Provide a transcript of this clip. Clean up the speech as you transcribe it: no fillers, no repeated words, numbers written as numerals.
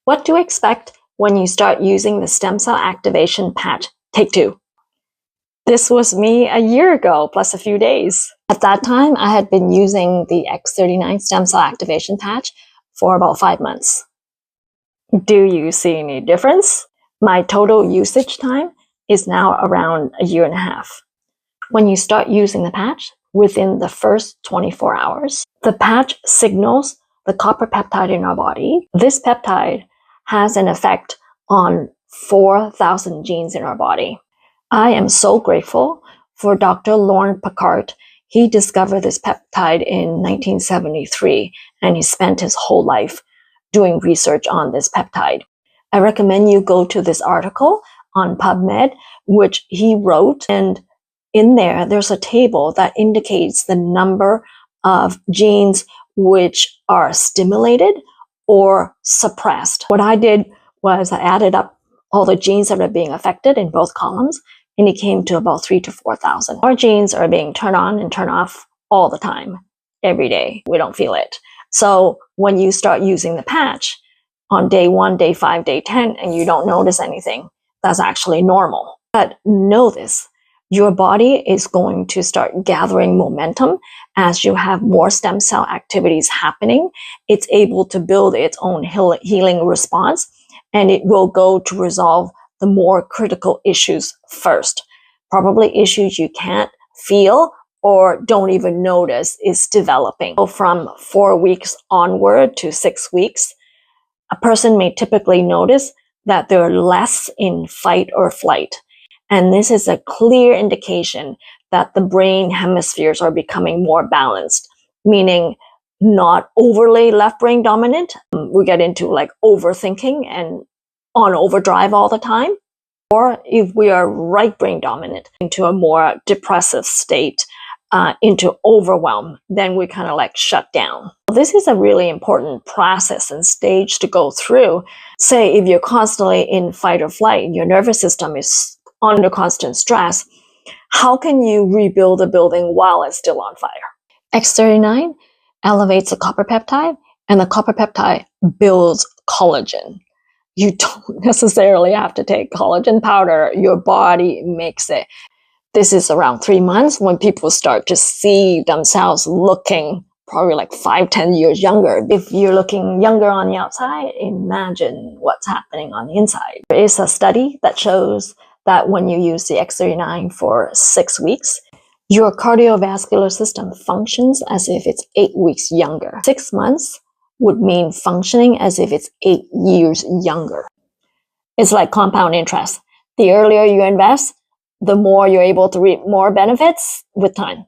What to expect when you start using the stem cell activation patch. Take 2. This was me a year ago, plus a few days. At that time, I had been using the X39 stem cell activation patch for about 5 months. Do you see any difference? My total usage time is now around a year and a half. When you start using the patch, within the first 24 hours, the patch signals the copper peptide in our body. This peptide has an effect on 4,000 genes in our body. I am so grateful for Dr. Lauren Picard. He discovered this peptide in 1973, and he spent his whole life doing research on this peptide. I recommend you go to this article on PubMed, which he wrote, and in there, there's a table that indicates the number of genes which are stimulated or suppressed. What I did was I added up all the genes that are being affected in both columns, and it came to about 3,000 to 4,000. Our genes are being turned on and turned off all the time, every day. We don't feel it. So when you start using the patch on day 1, day 5, day 10, and you don't notice anything, that's actually normal. But know this, your body is going to start gathering momentum as you have more stem cell activities happening. It's able to build its own healing response, and it will go to resolve the more critical issues first. Probably issues you can't feel or don't even notice is developing. So from 4 weeks onward to 6 weeks, a person may typically notice that they're less in fight or flight. And this is a clear indication that the brain hemispheres are becoming more balanced, meaning not overly left brain dominant. We get into like overthinking and on overdrive all the time. Or if we are right brain dominant, into a more depressive state, into overwhelm, then we kind of like shut down. This is a really important process and stage to go through. Say if you're constantly in fight or flight, your nervous system is under constant stress, how can you rebuild a building while it's still on fire? X39 elevates the copper peptide, and the copper peptide builds collagen. You don't necessarily have to take collagen powder. Your body makes it. This is around 3 months when people start to see themselves looking probably like 5-10 years younger. If you're looking younger on the outside, imagine what's happening on the inside. There is a study that shows that when you use the X39 for 6 weeks, your cardiovascular system functions as if it's 8 weeks younger. 6 months would mean functioning as if it's 8 years younger. It's like compound interest. The earlier you invest, the more you're able to reap more benefits with time.